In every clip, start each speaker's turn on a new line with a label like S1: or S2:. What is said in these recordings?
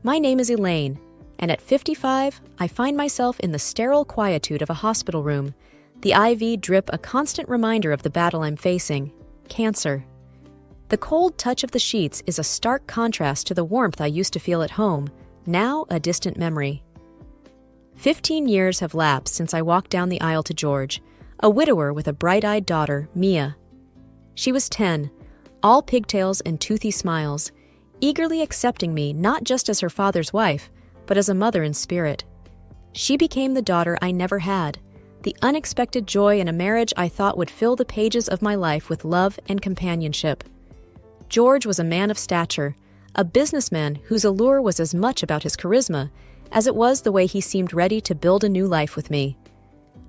S1: My name is Elaine, and at 55, I find myself in the sterile quietude of a hospital room, the IV drip a constant reminder of the battle I'm facing, cancer. The cold touch of the sheets is a stark contrast to the warmth I used to feel at home, now a distant memory. 15 years have lapsed since I walked down the aisle to George, a widower with a bright-eyed daughter, Mia. She was 10, all pigtails and toothy smiles, eagerly accepting me not just as her father's wife, but as a mother in spirit. She became the daughter I never had, the unexpected joy in a marriage I thought would fill the pages of my life with love and companionship. George was a man of stature, a businessman whose allure was as much about his charisma as it was the way he seemed ready to build a new life with me.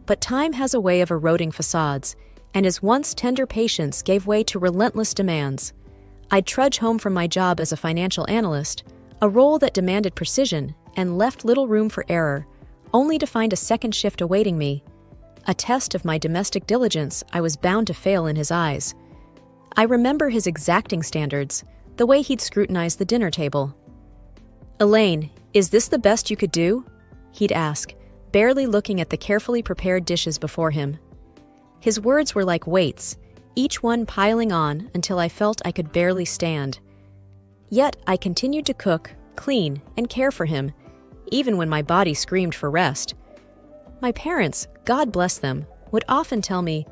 S1: But time has a way of eroding facades, and his once tender patience gave way to relentless demands. I'd trudge home from my job as a financial analyst, a role that demanded precision and left little room for error, only to find a second shift awaiting me. A test of my domestic diligence I was bound to fail in his eyes. I remember his exacting standards, the way he'd scrutinize the dinner table. "Elaine, is this the best you could do?" he'd ask, barely looking at the carefully prepared dishes before him. His words were like weights, each one piling on until I felt I could barely stand. Yet I continued to cook, clean, and care for him, even when my body screamed for rest. My parents, God bless them, would often tell me,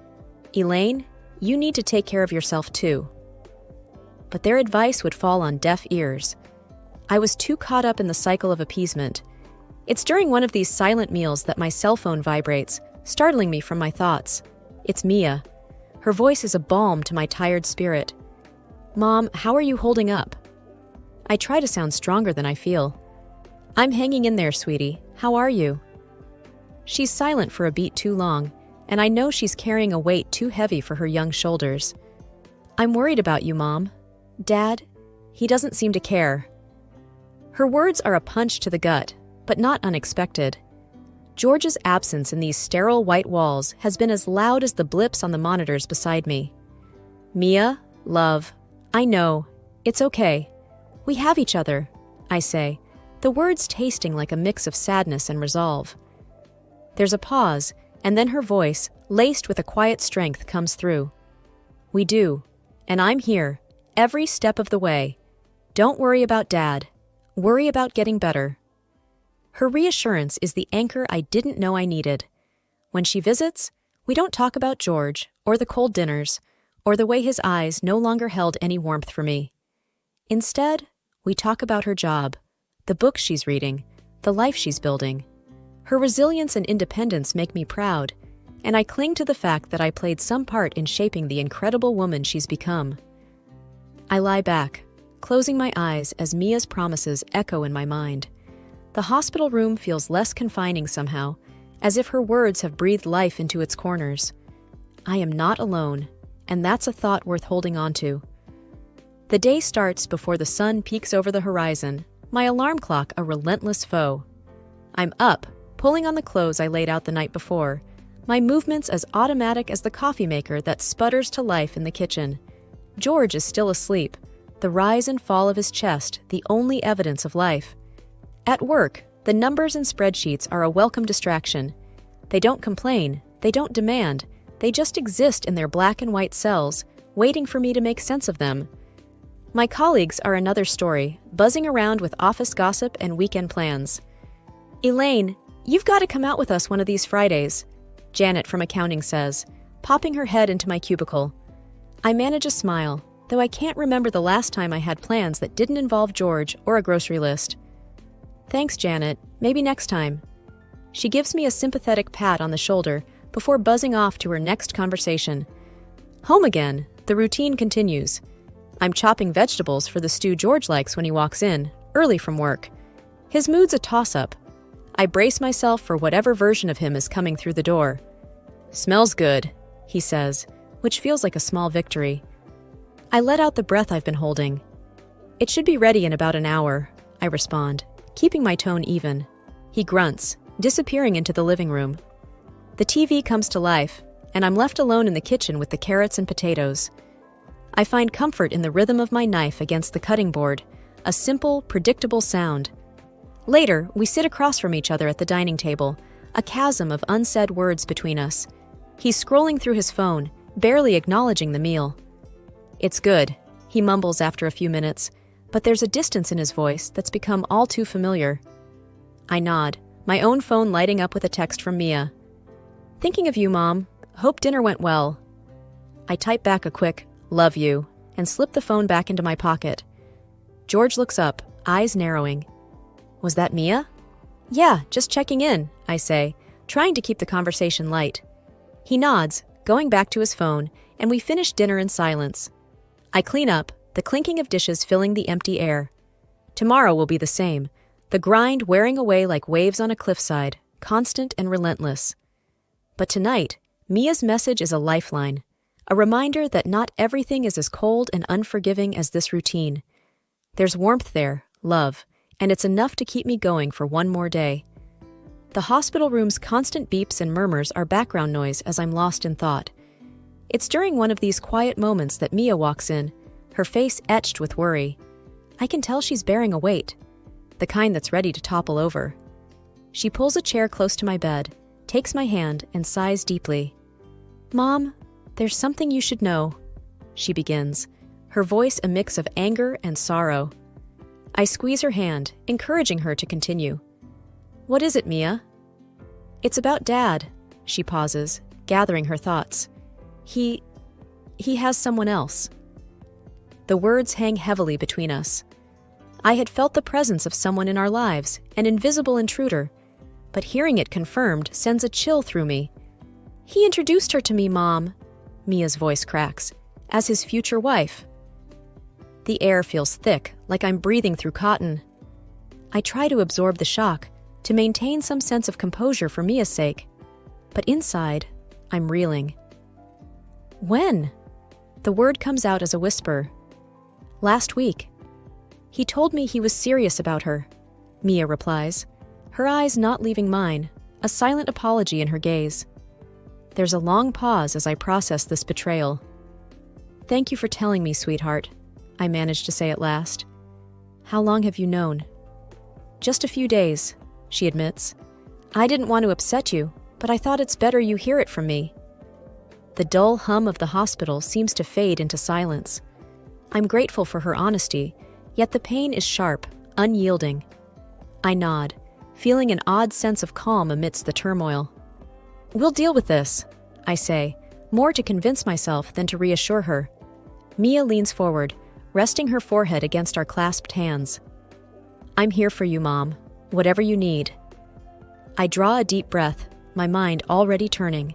S1: "Elaine, you need to take care of yourself too." But their advice would fall on deaf ears. I was too caught up in the cycle of appeasement. It's during one of these silent meals that my cell phone vibrates, startling me from my thoughts. It's Mia. Her voice is a balm to my tired spirit. "Mom, how are you holding up?" I try to sound stronger than I feel. "I'm hanging in there, sweetie. How are you?" She's silent for a beat too long, and I know she's carrying a weight too heavy for her young shoulders. "I'm worried about you, Mom. Dad, he doesn't seem to care." Her words are a punch to the gut, but not unexpected. George's absence in these sterile white walls has been as loud as the blips on the monitors beside me. "Mia, love, I know. It's okay. We have each other," I say, the words tasting like a mix of sadness and resolve. There's a pause, and then her voice, laced with a quiet strength, comes through. "We do, and I'm here, every step of the way. Don't worry about Dad. Worry about getting better." Her reassurance is the anchor I didn't know I needed. When she visits, we don't talk about George, or the cold dinners, or the way his eyes no longer held any warmth for me. Instead, we talk about her job, the books she's reading, the life she's building. Her resilience and independence make me proud, and I cling to the fact that I played some part in shaping the incredible woman she's become. I lie back, closing my eyes as Mia's promises echo in my mind. The hospital room feels less confining somehow, as if her words have breathed life into its corners. I am not alone, and that's a thought worth holding on to. The day starts before the sun peeks over the horizon, my alarm clock a relentless foe. I'm up, pulling on the clothes I laid out the night before, my movements as automatic as the coffee maker that sputters to life in the kitchen. George is still asleep, the rise and fall of his chest the only evidence of life. At work, the numbers and spreadsheets are a welcome distraction. They don't complain, they don't demand, they just exist in their black and white cells, waiting for me to make sense of them. My colleagues are another story, buzzing around with office gossip and weekend plans. "Elaine, you've got to come out with us one of these Fridays," Janet from accounting says, popping her head into my cubicle. I manage a smile, though I can't remember the last time I had plans that didn't involve George or a grocery list. "Thanks, Janet. Maybe next time." She gives me a sympathetic pat on the shoulder before buzzing off to her next conversation. Home again, the routine continues. I'm chopping vegetables for the stew George likes when he walks in, early from work. His mood's a toss-up. I brace myself for whatever version of him is coming through the door. "Smells good," he says, which feels like a small victory. I let out the breath I've been holding. "It should be ready in about an hour," I respond, keeping my tone even. He grunts, disappearing into the living room. The TV comes to life, and I'm left alone in the kitchen with the carrots and potatoes. I find comfort in the rhythm of my knife against the cutting board, a simple, predictable sound, Later, we sit across from each other at the dining table, a chasm of unsaid words between us. He's scrolling through his phone, barely acknowledging the meal. "It's good," he mumbles after a few minutes, but there's a distance in his voice that's become all too familiar. I nod, my own phone lighting up with a text from Mia. "Thinking of you, Mom. Hope dinner went well." I type back a quick, "Love you," and slip the phone back into my pocket. George looks up, eyes narrowing. "Was that Mia?" "Yeah, just checking in," I say, trying to keep the conversation light. He nods, going back to his phone, and we finish dinner in silence. I clean up, the clinking of dishes filling the empty air. Tomorrow will be the same, the grind wearing away like waves on a cliffside, constant and relentless. But tonight, Mia's message is a lifeline, a reminder that not everything is as cold and unforgiving as this routine. There's warmth there, love, and it's enough to keep me going for one more day. The hospital room's constant beeps and murmurs are background noise as I'm lost in thought. It's during one of these quiet moments that Mia walks in, her face etched with worry. I can tell she's bearing a weight, the kind that's ready to topple over. She pulls a chair close to my bed, takes my hand, and sighs deeply. "Mom, there's something you should know," she begins, her voice a mix of anger and sorrow. I squeeze her hand, encouraging her to continue. "What is it, Mia?" "It's about Dad," she pauses, gathering her thoughts. He has someone else." The words hang heavily between us. I had felt the presence of someone in our lives, an invisible intruder, but hearing it confirmed sends a chill through me. "He introduced her to me, Mom," Mia's voice cracks, "as his future wife." The air feels thick, like I'm breathing through cotton. I try to absorb the shock, to maintain some sense of composure for Mia's sake, but inside, I'm reeling. "When?" The word comes out as a whisper. "Last week. He told me he was serious about her," Mia replies, her eyes not leaving mine, a silent apology in her gaze. There's a long pause as I process this betrayal. "Thank you for telling me, sweetheart," I manage to say at last. "How long have you known?" "Just a few days," she admits. "I didn't want to upset you, but I thought it's better you hear it from me." The dull hum of the hospital seems to fade into silence. I'm grateful for her honesty, yet the pain is sharp, unyielding. I nod, feeling an odd sense of calm amidst the turmoil. "We'll deal with this," I say, more to convince myself than to reassure her. Mia leans forward, resting her forehead against our clasped hands. "I'm here for you, Mom, whatever you need." I draw a deep breath, my mind already turning.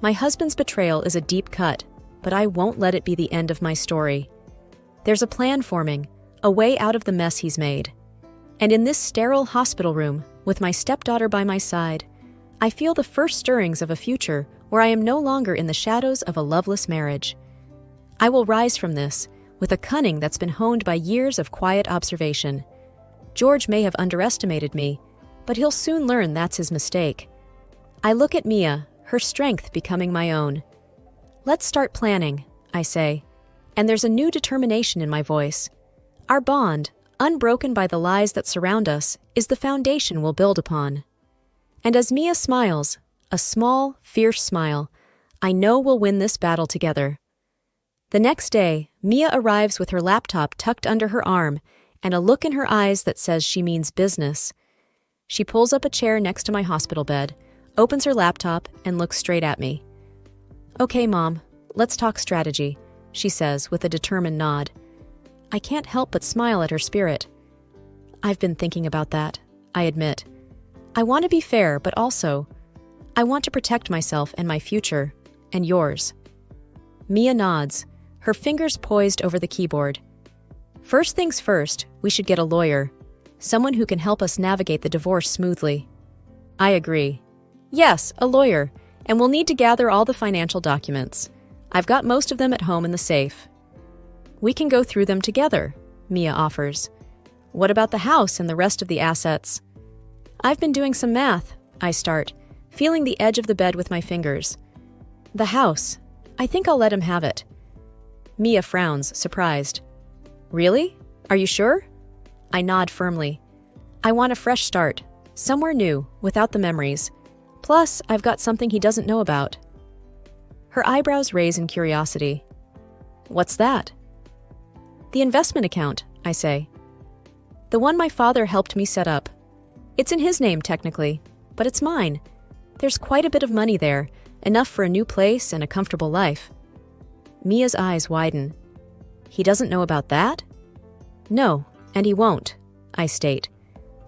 S1: My husband's betrayal is a deep cut, but I won't let it be the end of my story. There's a plan forming, a way out of the mess he's made. And in this sterile hospital room, with my stepdaughter by my side, I feel the first stirrings of a future where I am no longer in the shadows of a loveless marriage. I will rise from this, with a cunning that's been honed by years of quiet observation. George may have underestimated me, but he'll soon learn that's his mistake. I look at Mia, her strength becoming my own. "Let's start planning," I say, and there's a new determination in my voice. Our bond, unbroken by the lies that surround us, is the foundation we'll build upon. And as Mia smiles, a small, fierce smile, I know we'll win this battle together. The next day, Mia arrives with her laptop tucked under her arm and a look in her eyes that says she means business. She pulls up a chair next to my hospital bed, opens her laptop, and looks straight at me. "Okay, Mom, let's talk strategy," she says with a determined nod. I can't help but smile at her spirit. "I've been thinking about that," I admit. "I want to be fair, but also, I want to protect myself and my future, and yours." Mia nods, her fingers poised over the keyboard. "First things first, we should get a lawyer, someone who can help us navigate the divorce smoothly." I agree. "Yes, a lawyer, and we'll need to gather all the financial documents. I've got most of them at home in the safe." "We can go through them together," Mia offers. "What about the house and the rest of the assets?" "I've been doing some math," I start, feeling the edge of the bed with my fingers. "The house. I think I'll let him have it." Mia frowns, surprised. "Really? Are you sure?" I nod firmly. I want a fresh start, somewhere new, without the memories. Plus, I've got something he doesn't know about. Her eyebrows raise in curiosity. What's that? The investment account, I say. The one my father helped me set up. It's in his name, technically, but it's mine. There's quite a bit of money there, enough for a new place and a comfortable life. Mia's eyes widen. He doesn't know about that? No, and he won't, I state.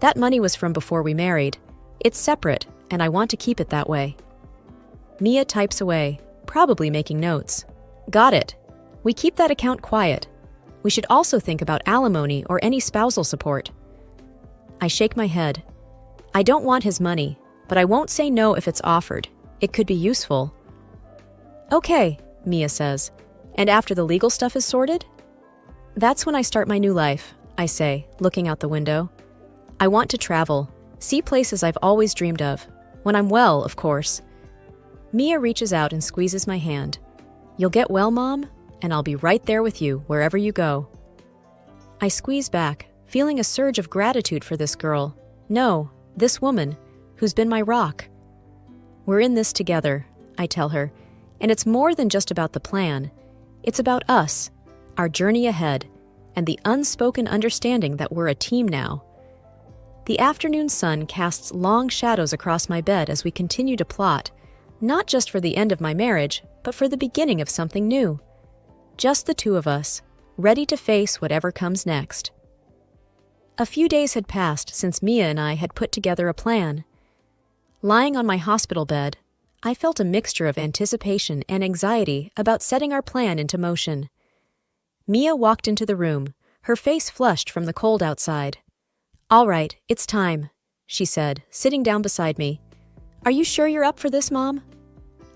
S1: That money was from before we married. It's separate, and I want to keep it that way. Mia types away, probably making notes. Got it. We keep that account quiet. We should also think about alimony or any spousal support. I shake my head. I don't want his money, but I won't say no if it's offered. It could be useful. Okay, Mia says. And after the legal stuff is sorted? That's when I start my new life, I say, looking out the window. I want to travel, see places I've always dreamed of. When I'm well, of course. Mia reaches out and squeezes my hand. You'll get well, Mom, and I'll be right there with you wherever you go. I squeeze back, feeling a surge of gratitude for this girl. No, this woman, who's been my rock. We're in this together, I tell her, and it's more than just about the plan. It's about us, our journey ahead, and the unspoken understanding that we're a team now. The afternoon sun casts long shadows across my bed as we continue to plot, not just for the end of my marriage, but for the beginning of something new. Just the two of us, ready to face whatever comes next. A few days had passed since Mia and I had put together a plan. Lying on my hospital bed, I felt a mixture of anticipation and anxiety about setting our plan into motion. Mia walked into the room, her face flushed from the cold outside. All right, it's time, she said, sitting down beside me. Are you sure you're up for this, Mom?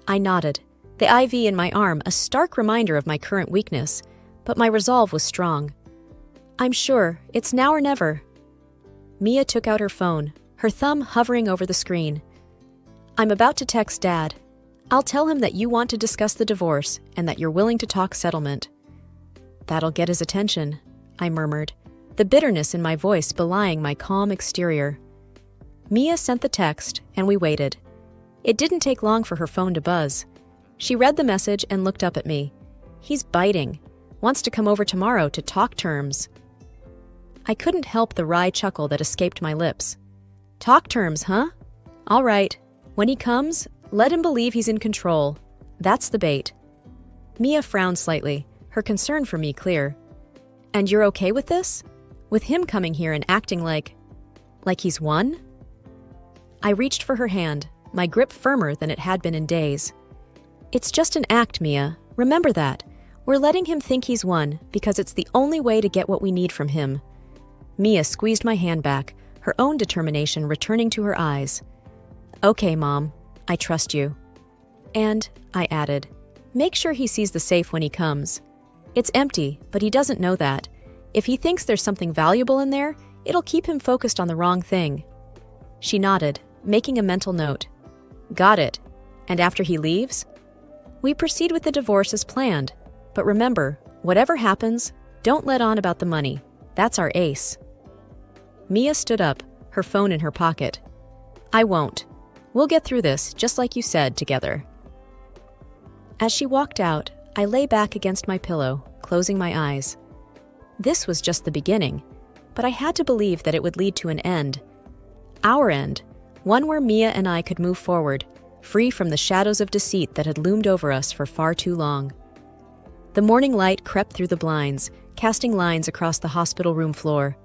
S1: I nodded, the IV in my arm a stark reminder of my current weakness, but my resolve was strong. I'm sure, it's now or never. Mia took out her phone, her thumb hovering over the screen. I'm about to text Dad. I'll tell him that you want to discuss the divorce and that you're willing to talk settlement. That'll get his attention, I murmured, the bitterness in my voice belying my calm exterior. Mia sent the text, and we waited. It didn't take long for her phone to buzz. She read the message and looked up at me. He's biting. Wants to come over tomorrow to talk terms. I couldn't help the wry chuckle that escaped my lips. Talk terms, huh? All right. When he comes, let him believe he's in control. That's the bait. Mia frowned slightly, her concern for me clear. And you're okay with this? With him coming here and acting like he's won? I reached for her hand, my grip firmer than it had been in days. It's just an act, Mia. Remember that. We're letting him think he's won because it's the only way to get what we need from him. Mia squeezed my hand back, her own determination returning to her eyes. Okay, Mom. I trust you. And, I added, make sure he sees the safe when he comes. It's empty, but he doesn't know that. If he thinks there's something valuable in there, it'll keep him focused on the wrong thing. She nodded, making a mental note. Got it. And after he leaves? We proceed with the divorce as planned. But remember, whatever happens, don't let on about the money. That's our ace. Mia stood up, her phone in her pocket. I won't. We'll get through this, just like you said, together. As she walked out, I lay back against my pillow, closing my eyes. This was just the beginning, but I had to believe that it would lead to an end. Our end, one where Mia and I could move forward, free from the shadows of deceit that had loomed over us for far too long. The morning light crept through the blinds, casting lines across the hospital room floor.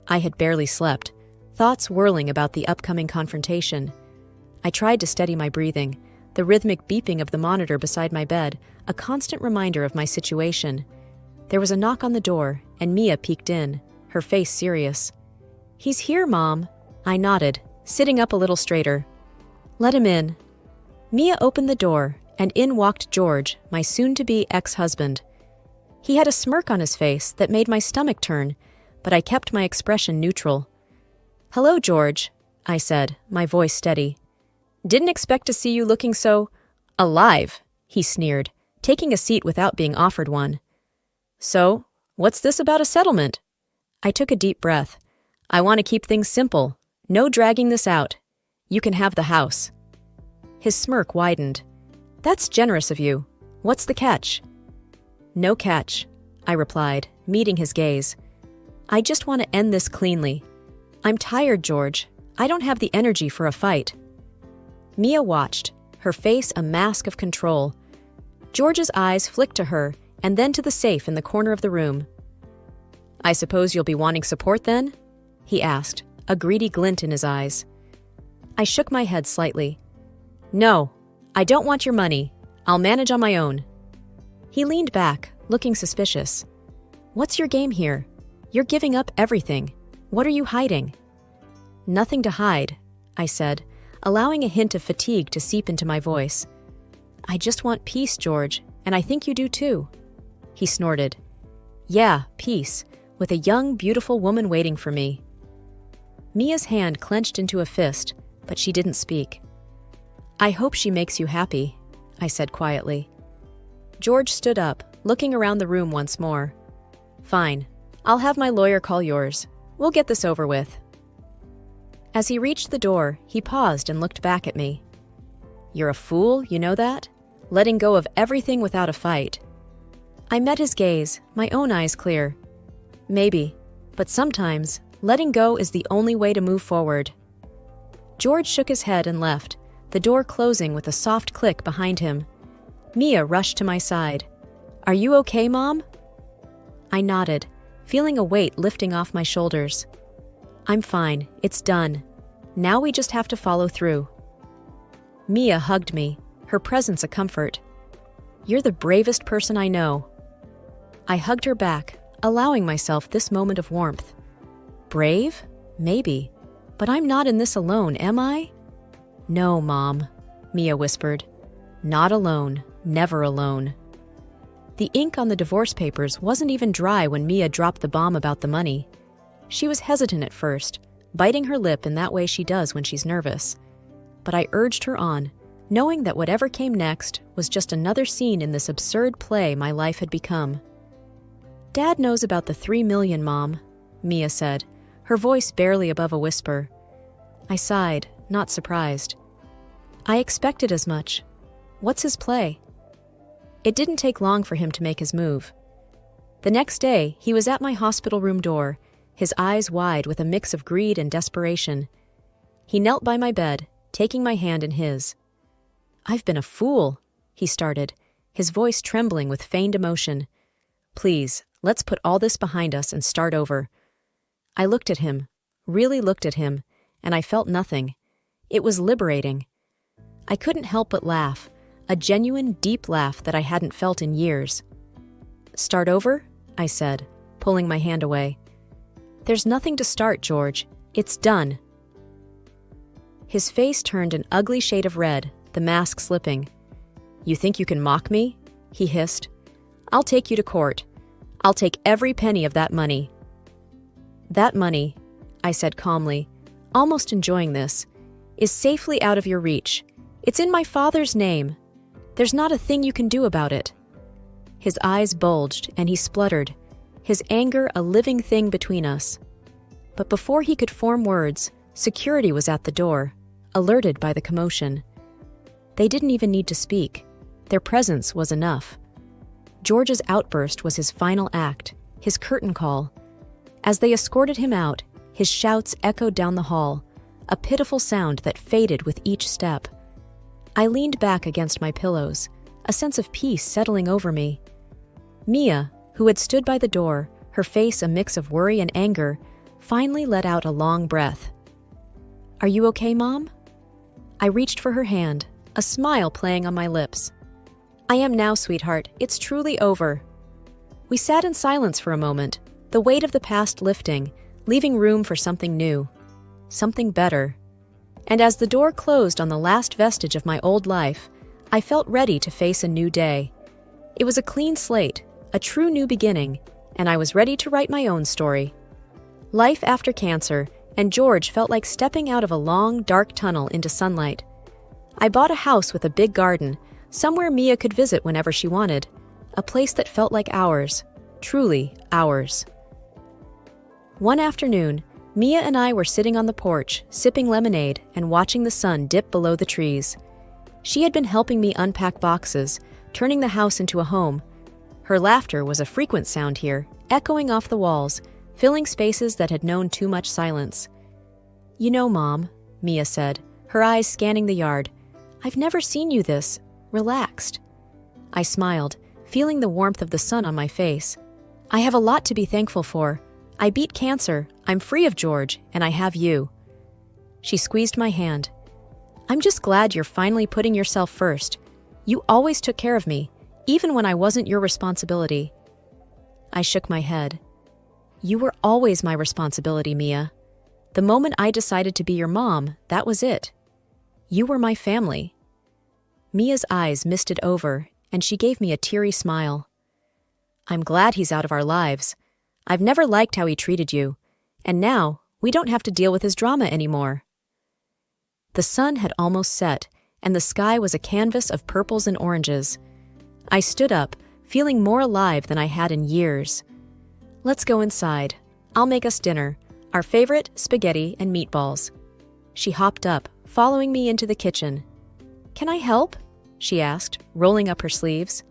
S1: I had barely slept, thoughts whirling about the upcoming confrontation. I tried to steady my breathing, the rhythmic beeping of the monitor beside my bed, a constant reminder of my situation. There was a knock on the door, and Mia peeked in, her face serious. He's here, Mom. I nodded, sitting up a little straighter. Let him in. Mia opened the door, and in walked George, my soon-to-be ex-husband. He had a smirk on his face that made my stomach turn, but I kept my expression neutral. Hello, George, I said, my voice steady. Didn't expect to see you looking so alive, he sneered, taking a seat without being offered one. So, what's this about a settlement? I took a deep breath. I want to keep things simple. No dragging this out. You can have the house." His smirk widened. "That's generous of you. What's the catch?" "No catch," I replied, meeting his gaze. "I just want to end this cleanly. I'm tired, George. I don't have the energy for a fight." Mia watched, her face a mask of control. George's eyes flicked to her and then to the safe in the corner of the room. "I suppose you'll be wanting support then?" he asked, a greedy glint in his eyes. I shook my head slightly. "No, I don't want your money. I'll manage on my own." He leaned back, looking suspicious. "What's your game here? You're giving up everything. What are you hiding?" "Nothing to hide," I said, allowing a hint of fatigue to seep into my voice. "I just want peace, George, and I think you do too." He snorted. "Yeah, peace, with a young, beautiful woman waiting for me." Mia's hand clenched into a fist, but she didn't speak. "I hope she makes you happy," I said quietly. George stood up, looking around the room once more. "Fine. I'll have my lawyer call yours. We'll get this over with." As he reached the door, he paused and looked back at me. "You're a fool, you know that? Letting go of everything without a fight." I met his gaze, my own eyes clear. "Maybe, but sometimes letting go is the only way to move forward." George shook his head and left, the door closing with a soft click behind him. Mia rushed to my side. "Are you okay, Mom?" I nodded, feeling a weight lifting off my shoulders. "I'm fine, it's done. Now we just have to follow through." Mia hugged me, her presence a comfort. "You're the bravest person I know." I hugged her back, allowing myself this moment of warmth. Brave? Maybe. But I'm not in this alone, am I? "No, Mom," Mia whispered. "Not alone, never alone." The ink on the divorce papers wasn't even dry when Mia dropped the bomb about the money. She was hesitant at first, biting her lip in that way she does when she's nervous. But I urged her on, knowing that whatever came next was just another scene in this absurd play my life had become. "Dad knows about the $3 million, Mom," Mia said, her voice barely above a whisper. I sighed, not surprised. "I expected as much. What's his play?" It didn't take long for him to make his move. The next day, he was at my hospital room door, his eyes wide with a mix of greed and desperation. He knelt by my bed, taking my hand in his. "I've been a fool," he started, his voice trembling with feigned emotion. "Please, let's put all this behind us and start over." I looked at him, really looked at him, and I felt nothing. It was liberating. I couldn't help but laugh, a genuine, deep laugh that I hadn't felt in years. "Start over?" I said, pulling my hand away. "There's nothing to start, George. It's done." His face turned an ugly shade of red, the mask slipping. "You think you can mock me?" he hissed. "I'll take you to court. I'll take every penny of that money." "That money," I said calmly, almost enjoying this, "is safely out of your reach. It's in my father's name. There's not a thing you can do about it." His eyes bulged and he spluttered, his anger a living thing between us. But before he could form words, security was at the door, alerted by the commotion. They didn't even need to speak. Their presence was enough. George's outburst was his final act, his curtain call. As they escorted him out, his shouts echoed down the hall, a pitiful sound that faded with each step. I leaned back against my pillows, a sense of peace settling over me. Mia, who had stood by the door, her face a mix of worry and anger, finally let out a long breath. "Are you okay, Mom?" I reached for her hand, a smile playing on my lips. "I am now, sweetheart. It's truly over." We sat in silence for a moment, the weight of the past lifting, leaving room for something new, something better. And as the door closed on the last vestige of my old life, I felt ready to face a new day. It was a clean slate, a true new beginning, and I was ready to write my own story. Life after cancer, and George felt like stepping out of a long, dark tunnel into sunlight. I bought a house with a big garden, somewhere Mia could visit whenever she wanted, a place that felt like ours, truly ours. One afternoon, Mia and I were sitting on the porch, sipping lemonade and watching the sun dip below the trees. She had been helping me unpack boxes, turning the house into a home. Her laughter was a frequent sound here, echoing off the walls, filling spaces that had known too much silence. "You know, Mom," Mia said, her eyes scanning the yard, "I've never seen you this relaxed." I smiled, feeling the warmth of the sun on my face. "I have a lot to be thankful for. I beat cancer, I'm free of George, and I have you." She squeezed my hand. "I'm just glad you're finally putting yourself first. You always took care of me, even when I wasn't your responsibility." I shook my head. "You were always my responsibility, Mia. The moment I decided to be your mom, that was it. You were my family." Mia's eyes misted over, and she gave me a teary smile. "I'm glad he's out of our lives. I've never liked how he treated you, and now we don't have to deal with his drama anymore." The sun had almost set, and the sky was a canvas of purples and oranges. I stood up, feeling more alive than I had in years. "Let's go inside. I'll make us dinner, our favorite spaghetti and meatballs." She hopped up, following me into the kitchen. "Can I help?" she asked, rolling up her sleeves.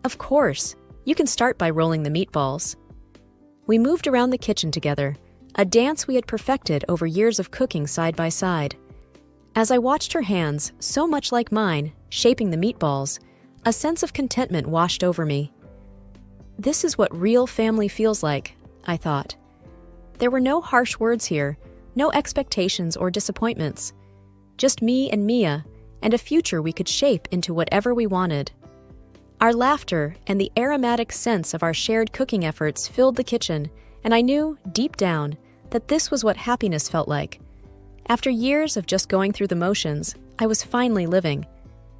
S1: "Of course. You can start by rolling the meatballs." We moved around the kitchen together, a dance we had perfected over years of cooking side by side. As I watched her hands, so much like mine, shaping the meatballs, a sense of contentment washed over me. This is what real family feels like, I thought. There were no harsh words here, no expectations or disappointments. Just me and Mia, and a future we could shape into whatever we wanted. Our laughter and the aromatic sense of our shared cooking efforts filled the kitchen, and I knew, deep down, that this was what happiness felt like. After years of just going through the motions, I was finally living.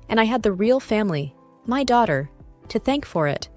S1: And I had the real family, my daughter, to thank for it.